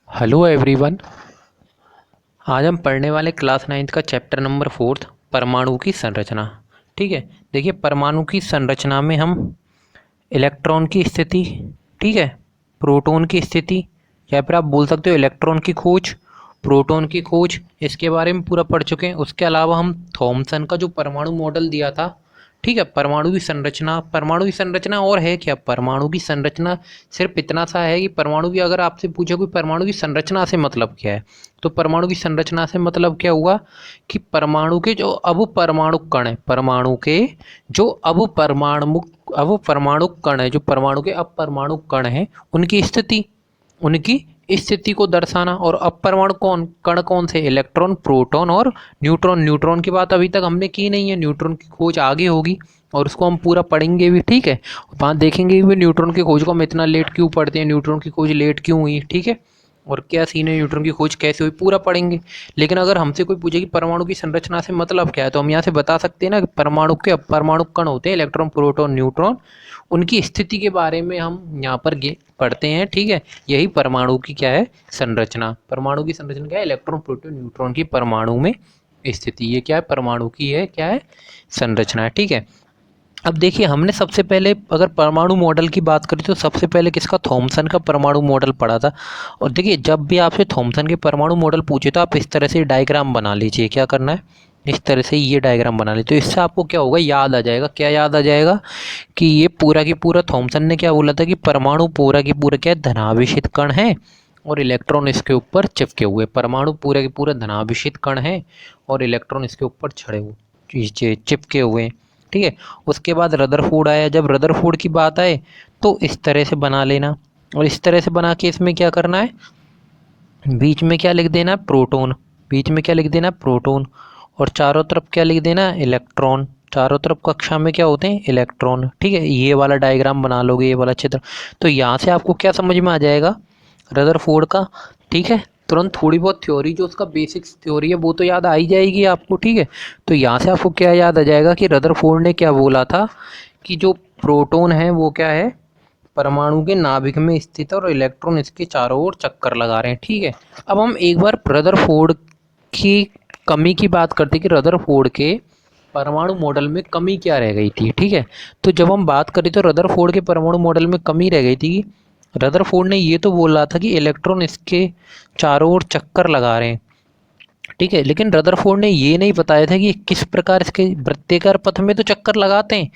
Hello everyone. आज हम पढ़ने वाले क्लास 9th का चैप्टर नंबर 4 परमाणु की संरचना। ठीक है, देखिए परमाणु की संरचना में हम इलेक्ट्रॉन की स्थिति, ठीक है, प्रोटॉन की स्थिति, या फिर आप बोल सकते हो इलेक्ट्रॉन की खोज, प्रोटॉन की खोज, इसके बारे में पूरा पढ़ चुके हैं। उसके अलावा हम थॉमसन का जो परमाणु मॉडल दिया था, ठीक है, परमाणु की संरचना और है क्या, परमाणु की संरचना सिर्फ इतना सा है कि परमाणु की, अगर आपसे पूछे कोई परमाणु की संरचना से मतलब क्या है, तो परमाणु की संरचना से मतलब क्या हुआ कि परमाणु के जो अब परमाणु कण है, परमाणु के जो अब परमाणु कण है, जो परमाणु के अब परमाणु कण हैं, उनकी स्थिति को दर्शाना। और अपरमाणु कण कौन से, इलेक्ट्रॉन, प्रोटॉन और न्यूट्रॉन। न्यूट्रॉन की बात अभी तक हमने की नहीं है, न्यूट्रॉन की खोज आगे होगी और उसको हम पूरा पढ़ेंगे भी, ठीक है। वहाँ देखेंगे भी न्यूट्रॉन की खोज को हम इतना लेट क्यों पढ़ते हैं, न्यूट्रॉन की खोज लेट क्यों हुई, ठीक है, और क्या सीन है, न्यूट्रॉन की खोज कैसे हुई, पूरा पढ़ेंगे। लेकिन अगर हमसे कोई पूछे कि परमाणु की संरचना से मतलब क्या है, तो हम यहाँ से बता सकते हैं ना कि परमाणु के अपरमाणु कण होते हैं, इलेक्ट्रॉन, प्रोटॉन, न्यूट्रॉन, उनकी स्थिति के बारे में हम यहाँ पर पढ़ते हैं, ठीक है। यही परमाणु की क्या है, संरचना। परमाणु की संरचना क्या है, इलेक्ट्रॉन, प्रोटॉन, न्यूट्रॉन की परमाणु में स्थिति, ये क्या है, परमाणु की है क्या है, संरचना है, ठीक है। अब देखिए, हमने सबसे पहले अगर परमाणु मॉडल की बात करें तो सबसे पहले किसका, थॉमसन का परमाणु मॉडल पढ़ा था। और देखिए, जब भी आपसे थॉमसन के परमाणु मॉडल पूछे तो आप इस तरह से डायग्राम बना लीजिए। क्या करना है, इस तरह से ये डायग्राम बना लीजिए, तो इससे आपको क्या होगा, याद आ जाएगा। क्या याद आ जाएगा कि ये पूरा की पूरा थॉमसन ने क्या बोला था कि परमाणु पूरा की पूरा क्या है, धनाभिषिक्त कण है और इलेक्ट्रॉन इसके ऊपर चिपके हुए। परमाणु पूरा के पूरा धनाभिषिक्त कण है और इलेक्ट्रॉन इसके ऊपर छड़े हुए, चिपके हुए, ठीक है। उसके बाद रदरफोर्ड आया। जब रदरफोर्ड की बात आए तो इस तरह से बना लेना, और इस तरह से बना के इसमें क्या करना है, बीच में क्या लिख देना, प्रोटॉन, बीच में क्या लिख देना, प्रोटॉन, और चारों तरफ क्या लिख देना, इलेक्ट्रॉन। चारों तरफ कक्षा में क्या होते हैं, इलेक्ट्रॉन, ठीक है। ये वाला डायग्राम बना लोगे, ये वाला चित्र। तो यहाँ से आपको क्या समझ में आ जाएगा, रदरफोर्ड का, ठीक है। तुरंत थोड़ी बहुत थ्योरी, जो उसका बेसिक्स थ्योरी है, वो तो याद आ ही जाएगी आपको, ठीक है। तो यहाँ से आपको क्या याद आ जाएगा कि रदरफोर्ड ने क्या बोला था कि जो प्रोटॉन है वो क्या है, परमाणु के नाभिक में स्थित है और इलेक्ट्रॉन इसके चारों ओर चक्कर लगा रहे हैं, ठीक है। अब हम एक बार रदरफोर्ड की कमी की बात करते हैं कि रदरफोर्ड के परमाणु मॉडल में कमी क्या रह गई थी, ठीक है। तो जब हम बात करें तो रदरफोर्ड के परमाणु मॉडल में कमी रह गई थी। रदरफोर्ड ने ये तो बोला था कि इलेक्ट्रॉन इसके चारों ओर चक्कर लगा रहे हैं, ठीक है, लेकिन रदरफोर्ड ने ये नहीं बताया था कि किस प्रकार इसके वृत्ताकार पथ में तो चक्कर लगाते हैं,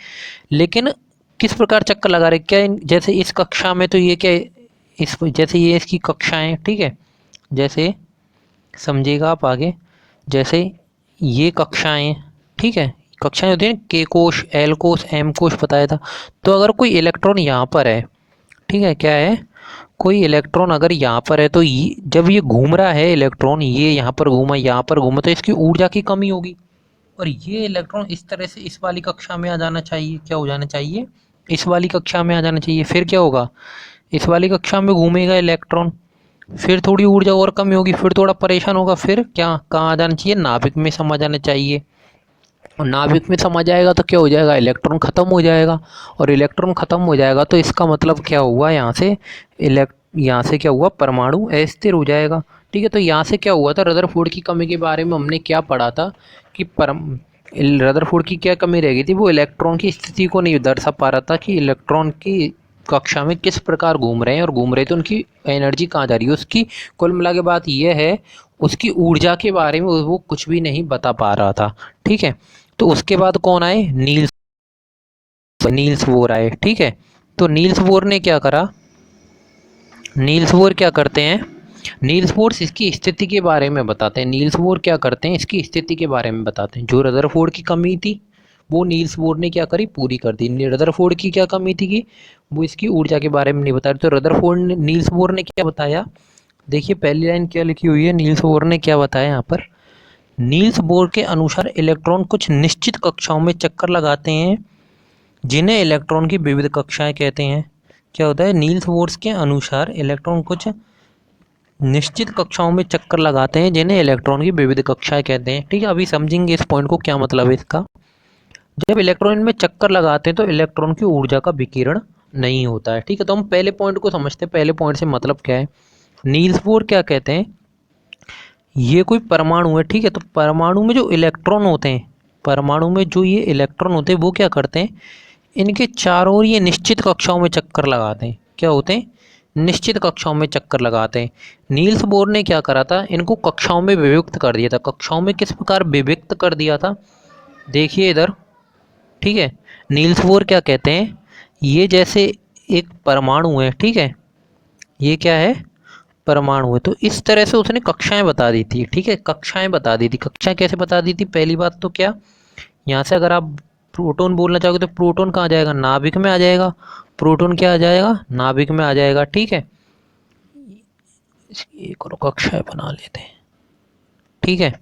लेकिन किस प्रकार चक्कर लगा रहे हैं। क्या जैसे इस कक्षा में तो ये क्या है, इस जैसे ये इसकी कक्षाएं, ठीक है, जैसे समझिएगा आप आगे, जैसे ये कक्षाएं, ठीक है, कक्षाएं होती हैं, के कोश, एल कोश, एम कोश बताया था। तो अगर कोई इलेक्ट्रॉन यहाँ पर है, ठीक है, क्या है, कोई इलेक्ट्रॉन अगर यहाँ पर है तो जब ये घूम रहा है इलेक्ट्रॉन, ये यहाँ पर घूमा, यहाँ पर घूमा, तो इसकी ऊर्जा की कमी होगी। और ये इलेक्ट्रॉन इस तरह से इस वाली कक्षा में आ जाना चाहिए, क्या हो जाना चाहिए, इस वाली कक्षा में आ जाना चाहिए। फिर क्या होगा, इस वाली कक्षा में घूमेगा इलेक्ट्रॉन, फिर थोड़ी ऊर्जा और कमी होगी, फिर थोड़ा परेशान होगा, फिर क्या कहाँ आ जाना चाहिए, नाभिक में समा जाना चाहिए। और नाभिक में समा जाएगा तो क्या हो जाएगा, इलेक्ट्रॉन ख़त्म हो जाएगा। और इलेक्ट्रॉन ख़त्म हो जाएगा तो इसका मतलब क्या हुआ, यहाँ से क्या हुआ, परमाणु अस्थिर हो जाएगा, ठीक है। तो यहाँ से क्या हुआ था, रदरफोर्ड की कमी के बारे में हमने क्या पढ़ा था कि रदरफोर्ड की क्या कमी रह गई थी, वो इलेक्ट्रॉन की स्थिति को नहीं दर्शा पा रहा था कि इलेक्ट्रॉन की कक्षा में किस प्रकार घूम रहे हैं, और घूम रहे तो उनकी एनर्जी कहाँ जा रही है, उसकी कुल मिला के बात यह है, उसकी ऊर्जा के बारे में वो कुछ भी नहीं बता पा रहा था, ठीक है। तो उसके बाद कौन आए, नील्स बोर आए, ठीक है। तो नील्स बोर ने क्या करा, नील्स बोर क्या करते हैं, नील्स बोर इसकी स्थिति के बारे में बताते हैं। नील्स बोर क्या करते हैं, इसकी स्थिति के बारे में बताते हैं। जो रदरफोर्ड की कमी थी वो नील्स बोर ने क्या करी, पूरी कर दी। रदरफोर्ड की क्या कमी थी कि वो इसकी ऊर्जा के बारे में नहीं बता रहे, तो रदरफोर्ड ने, नील्स बोर ने क्या बताया, देखिए पहली लाइन क्या लिखी हुई है, नील्स बोर ने क्या बताया यहाँ पर, नील्स बोर के अनुसार इलेक्ट्रॉन कुछ निश्चित कक्षाओं में चक्कर लगाते हैं जिन्हें इलेक्ट्रॉन की विविध कक्षाएं कहते हैं। क्या होता है, नील्स बोर के अनुसार इलेक्ट्रॉन कुछ निश्चित कक्षाओं में चक्कर लगाते हैं जिन्हें इलेक्ट्रॉन की विविध कक्षाएं कहते हैं, ठीक है। अभी समझेंगे इस पॉइंट को, क्या मतलब है इसका। जब इलेक्ट्रॉन में चक्कर लगाते हैं तो इलेक्ट्रॉन की ऊर्जा का विकिरण नहीं होता है, ठीक है। तो हम पहले पॉइंट को समझते हैं, पहले पॉइंट से मतलब क्या है। नील्स बोर क्या कहते हैं, ये कोई परमाणु है, ठीक है। तो परमाणु में जो इलेक्ट्रॉन होते हैं, परमाणु में जो ये इलेक्ट्रॉन होते हैं वो क्या करते हैं, इनके चारों ओर ये निश्चित कक्षाओं में चक्कर लगाते हैं। क्या होते हैं, निश्चित कक्षाओं में चक्कर लगाते हैं। नील्स बोर ने क्या करा था, इनको कक्षाओं में विभक्त कर दिया था। कक्षाओं में किस प्रकार विभक्त कर दिया था, देखिए इधर, ठीक है। नील्स बोर क्या कहते हैं, ये जैसे एक परमाणु है, ठीक है, ये क्या है, परमाणु है। तो इस तरह से उसने कक्षाएं बता दी थी, ठीक है, कक्षाएं बता दी थी। कक्षाएं कैसे बता दी थी, पहली बात तो क्या, यहाँ से अगर आप प्रोटॉन बोलना चाहोगे तो प्रोटॉन कहाँ आ जाएगा, नाभिक में आ जाएगा। प्रोटॉन क्या आ जाएगा, नाभिक में आ जाएगा, ठीक है। इसकी एक और कक्षाएं बना लेते हैं, ठीक है।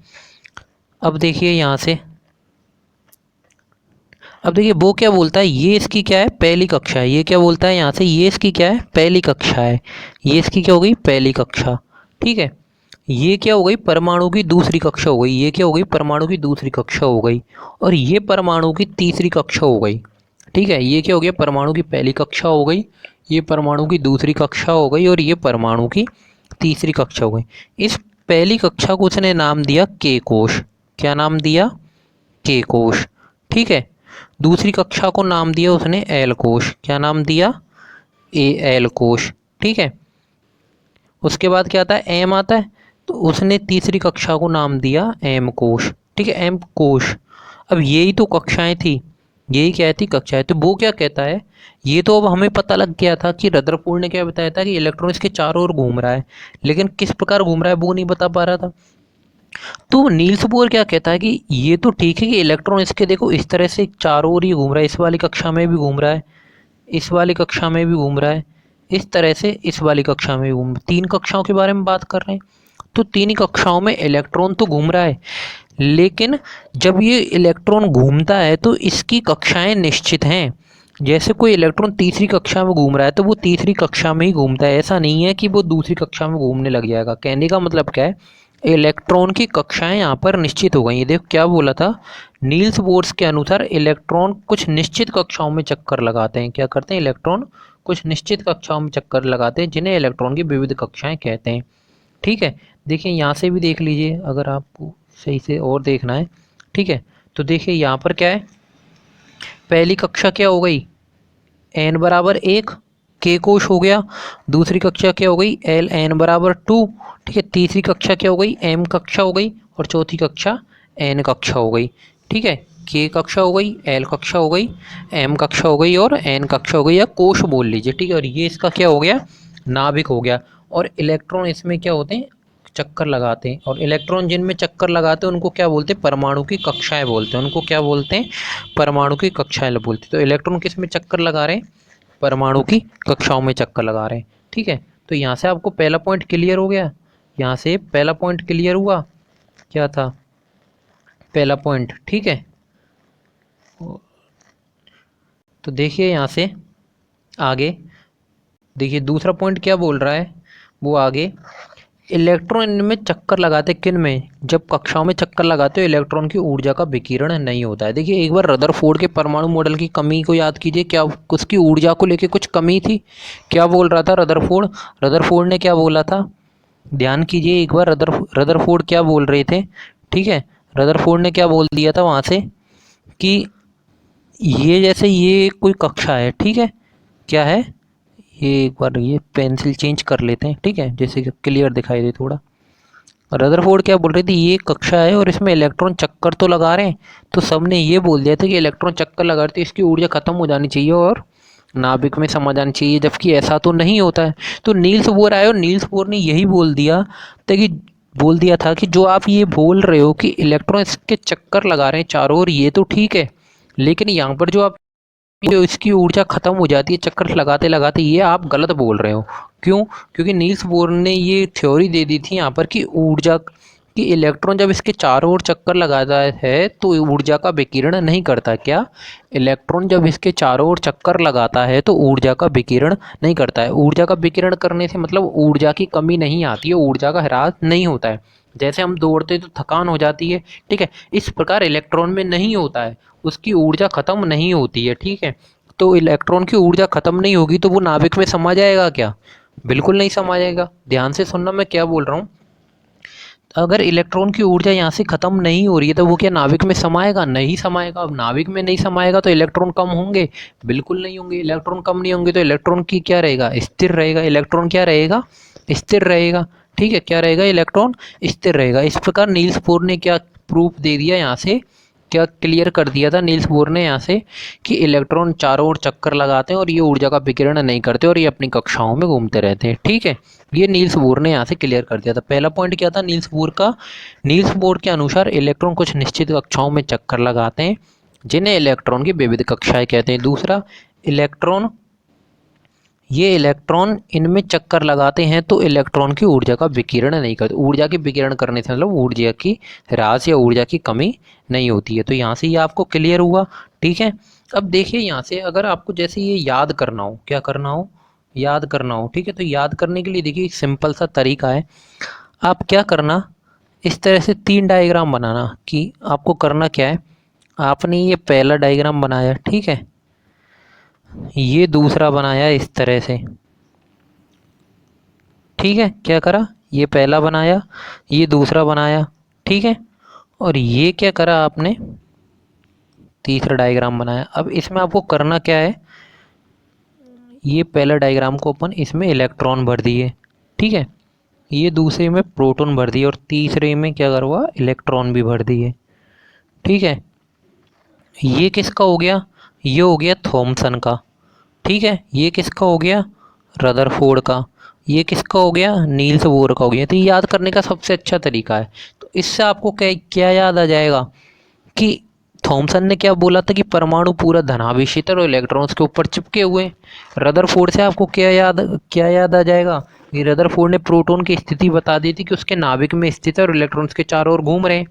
अब देखिए यहाँ से, अब देखिए वो क्या बोलता है, ये इसकी क्या है, पहली कक्षा है। ये क्या बोलता है यहाँ से, ये इसकी क्या है, पहली कक्षा है। ये इसकी क्या हो गई, पहली कक्षा, ठीक है। ये क्या हो गई, परमाणु की दूसरी कक्षा हो गई। ये क्या हो गई, परमाणु की दूसरी कक्षा हो गई। और ये परमाणु की तीसरी कक्षा हो गई, ठीक है। ये क्या हो गया, परमाणु की पहली कक्षा हो गई, ये परमाणु की दूसरी कक्षा हो गई, और ये परमाणु की तीसरी कक्षा हो गई। इस पहली कक्षा को उसने नाम दिया के कोश। क्या नाम दिया, के कोश, ठीक है। दूसरी कक्षा को नाम दिया उसने एल कोश। क्या नाम दिया, ए एल कोश, ठीक है। उसके बाद क्या आता है, एम आता है, तो उसने तीसरी कक्षा को नाम दिया एम कोश, ठीक है, एम कोश। अब यही तो कक्षाएं थी, यही क्या थी, कक्षाएं। तो वो क्या कहता है, ये तो अब हमें पता लग गया था कि रदरफोर्ड ने क्या बताया था कि इलेक्ट्रॉन इसके चारों ओर घूम रहा है, लेकिन किस प्रकार घूम रहा है वो नहीं बता पा रहा था। तो नील्स बोर क्या कहता है कि ये तो ठीक है कि इलेक्ट्रॉन इसके देखो इस तरह से चारों ओर ही घूम रहा है, इस वाली कक्षा में भी घूम रहा है, इस वाली कक्षा में भी घूम रहा है, इस तरह से इस वाली कक्षा में भी घूम, तीन कक्षाओं के बारे में बात कर रहे हैं। तो तीन ही कक्षाओं में इलेक्ट्रॉन तो घूम रहा है, लेकिन जब ये इलेक्ट्रॉन घूमता है तो इसकी कक्षाएं निश्चित हैं। जैसे कोई इलेक्ट्रॉन तीसरी कक्षा में घूम रहा है तो वो तीसरी कक्षा में ही घूमता है, ऐसा नहीं है कि वो दूसरी कक्षा में घूमने लग जाएगा। कहने का मतलब क्या है, इलेक्ट्रॉन की कक्षाएं यहाँ पर निश्चित हो गई। ये देखो क्या बोला था, नील्स बोर्स के अनुसार इलेक्ट्रॉन कुछ निश्चित कक्षाओं में चक्कर लगाते हैं। क्या करते हैं, इलेक्ट्रॉन कुछ निश्चित कक्षाओं में चक्कर लगाते हैं, जिन्हें इलेक्ट्रॉन की विविध कक्षाएं कहते हैं, ठीक है। देखिए यहाँ से भी देख लीजिए अगर आपको सही से और देखना है, ठीक है। तो देखिए यहाँ पर क्या है, पहली कक्षा क्या हो गई, एन बराबर एक, के कोश हो गया। दूसरी कक्षा क्या हो गई, एल एन बराबर टू, ठीक है। तीसरी कक्षा क्या हो गई, एम कक्षा हो गई। और चौथी कक्षा एन कक्षा हो गई, ठीक है। के कक्षा हो गई, एल कक्षा हो गई, एम कक्षा हो गई और एन कक्षा हो गई, या कोश बोल लीजिए, ठीक है। और ये इसका क्या हो गया, नाभिक हो गया। और इलेक्ट्रॉन इसमें क्या होते हैं, चक्कर लगाते हैं। और इलेक्ट्रॉन जिनमें चक्कर लगाते हैं उनको क्या बोलते हैं, परमाणु की कक्षाएं बोलते हैं। उनको क्या बोलते हैं, परमाणु की कक्षाएं बोलते हैं। तो इलेक्ट्रॉन किस में चक्कर लगा रहे हैं, परमाणु की कक्षाओं में चक्कर लगा रहे हैं, ठीक है। तो यहाँ से आपको पहला पॉइंट क्लियर हो गया, यहाँ से पहला पॉइंट क्लियर हुआ, क्या था पहला पॉइंट, ठीक है। तो देखिए यहाँ से आगे, देखिए दूसरा पॉइंट क्या बोल रहा है, वो आगे, इलेक्ट्रॉन इनमें चक्कर लगाते किन में, जब कक्षाओं में चक्कर लगाते हो इलेक्ट्रॉन की ऊर्जा का विकिरण नहीं होता है। देखिए एक बार रदरफोर्ड के परमाणु मॉडल की कमी को याद कीजिए, क्या उसकी ऊर्जा को लेके कुछ कमी थी, क्या बोल रहा था रदरफोर्ड, रदरफोर्ड ने क्या बोला था, ध्यान कीजिए एक बार, रदरफोर्ड क्या बोल रहे थे, ठीक है। रदरफोर्ड ने क्या बोल दिया था वहाँ से कि ये जैसे ये कोई कक्षा है, ठीक है, क्या है, ये एक बार ये पेंसिल चेंज कर लेते हैं, ठीक है, जैसे कि क्लियर दिखाई दे थोड़ा। रदरफोर्ड क्या बोल रही थी, ये कक्षा है और इसमें इलेक्ट्रॉन चक्कर तो लगा रहे हैं, तो सबने ये बोल दिया था कि इलेक्ट्रॉन चक्कर लगा रहे थे, इसकी ऊर्जा खत्म हो जानी चाहिए और नाभिक में समा जानी चाहिए, जबकि ऐसा तो नहीं होता है। तो नील्स बोर आए और नील्स बोर ने यही बोल दिया था कि जो आप ये बोल रहे हो कि इलेक्ट्रॉन इसके चक्कर लगा रहे हैं चारों ओर, ये तो ठीक है, लेकिन यहाँ पर जो आप जो इसकी ऊर्जा खत्म हो जाती है चक्कर लगाते लगाते, ये आप गलत बोल रहे हो। क्यों, क्योंकि नील्स बोर ने ये थ्योरी दे दी थी यहाँ पर कि ऊर्जा कि इलेक्ट्रॉन जब इसके चारों ओर चक्कर लगाता है तो ऊर्जा का विकिरण नहीं करता। क्या, इलेक्ट्रॉन जब इसके चारों ओर चक्कर लगाता है तो ऊर्जा का विकिरण नहीं करता है। ऊर्जा का विकिरण करने से मतलब ऊर्जा की कमी नहीं आती है, ऊर्जा का ह्रास नहीं होता है। जैसे हम दौड़ते तो थकान हो जाती है, ठीक है, इस प्रकार इलेक्ट्रॉन में नहीं होता है, उसकी ऊर्जा खत्म नहीं होती है, ठीक है। तो इलेक्ट्रॉन की ऊर्जा खत्म नहीं होगी तो वो नाभिक में समा जाएगा क्या, बिल्कुल नहीं समाएगा। ध्यान से सुनना मैं क्या बोल रहा हूँ। अगर इलेक्ट्रॉन की ऊर्जा यहाँ से खत्म नहीं हो रही है तो वो क्या नाभिक में समाएगा? नहीं समाएगा। अब नाभिक में नहीं समाएगा तो इलेक्ट्रॉन कम होंगे? बिल्कुल नहीं होंगे। इलेक्ट्रॉन कम नहीं होंगे तो इलेक्ट्रॉन की क्या रहेगा? स्थिर रहेगा। इलेक्ट्रॉन क्या रहेगा? स्थिर रहेगा। ठीक है, क्या रहेगा? इलेक्ट्रॉन स्थिर रहेगा। इस प्रकार नील्स बोर ने क्या प्रूफ दे दिया यहाँ से, क्या क्लियर कर दिया था नील्स बोर ने यहाँ से, कि इलेक्ट्रॉन चारों ओर चक्कर लगाते हैं और ये ऊर्जा का विकिरण नहीं करते और ये अपनी कक्षाओं में घूमते रहते हैं। ठीक है, ये नील्स बोर ने यहाँ से क्लियर कर दिया था। पहला पॉइंट क्या था नील्स बोर का? नील्स बोर के अनुसार इलेक्ट्रॉन कुछ निश्चित कक्षाओं में चक्कर लगाते हैं जिन्हें इलेक्ट्रॉन की विविध कक्षाएं कहते हैं। दूसरा, इलेक्ट्रॉन इनमें चक्कर लगाते हैं तो इलेक्ट्रॉन की ऊर्जा का विकिरण नहीं करते। ऊर्जा के विकिरण करने से मतलब ऊर्जा की ह्रास या ऊर्जा की कमी नहीं होती है। तो यहाँ से ये आपको क्लियर हुआ। ठीक है, अब देखिए यहाँ से अगर आपको जैसे ये याद करना हो, क्या करना हो? याद करना हो। ठीक है, तो याद करने के लिए देखिए एक सिंपल सा तरीका है। आप क्या करना, इस तरह से 3 डायग्राम बनाना। कि आपको करना क्या है, आपने ये पहला डायग्राम बनाया, ठीक है, ये दूसरा बनाया इस तरह से। ठीक है, क्या करा, ये पहला बनाया, ये दूसरा बनाया। ठीक है, और ये क्या करा आपने, तीसरा डायग्राम बनाया। अब इसमें आपको करना क्या है, ये पहला डायग्राम को अपन इसमें इलेक्ट्रॉन भर दिए। ठीक है, ये दूसरे में प्रोटॉन भर दिए और तीसरे में क्या करवा, इलेक्ट्रॉन भी भर दिए। ठीक है, ये किसका हो गया? ये हो गया थॉमसन का। ठीक है, ये किसका हो गया? रदरफोर्ड का। ये किसका हो गया? नील्स बोर का हो गया। तो ये याद करने का सबसे अच्छा तरीका है। तो इससे आपको क्या क्या याद आ जाएगा कि थॉमसन ने क्या बोला था कि परमाणु पूरा धनावेशित है और इलेक्ट्रॉन्स के ऊपर चिपके हुए हैं। रदरफोर्ड से आपको क्या याद आ जाएगा कि रदरफोर्ड ने प्रोटॉन की स्थिति बता दी थी कि उसके नाभिक में स्थित है और इलेक्ट्रॉन्स के चारों ओर घूम रहे हैं।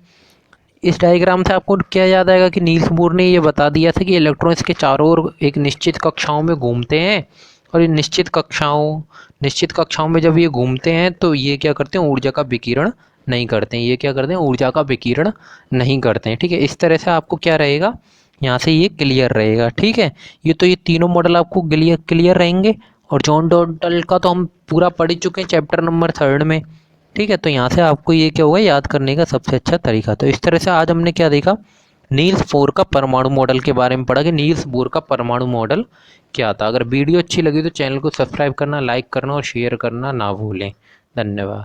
इस डायग्राम से आपको क्या याद आएगा कि नील्स बोर ने ये बता दिया था कि इलेक्ट्रॉन इसके चारों ओर एक निश्चित कक्षाओं में घूमते हैं और इन निश्चित कक्षाओं में जब ये घूमते हैं तो ये क्या करते हैं, ऊर्जा का विकिरण नहीं करते हैं। ये क्या करते हैं, ऊर्जा का विकिरण नहीं करते हैं। ठीक है, इस तरह से आपको क्या रहेगा, यहाँ से ये क्लियर रहेगा। ठीक है, ये तीनों मॉडल आपको क्लियर रहेंगे। और जॉन डॉल्टन का तो हम पूरा पढ़ चुके हैं चैप्टर नंबर 3 में। ठीक है, तो यहाँ से आपको ये क्या होगा, याद करने का सबसे अच्छा तरीका। तो इस तरह से आज हमने क्या देखा, नील्स बोर का परमाणु मॉडल के बारे में पढ़ा कि नील्स बोर का परमाणु मॉडल क्या था। अगर वीडियो अच्छी लगी तो चैनल को सब्सक्राइब करना, लाइक करना और शेयर करना ना भूलें। धन्यवाद।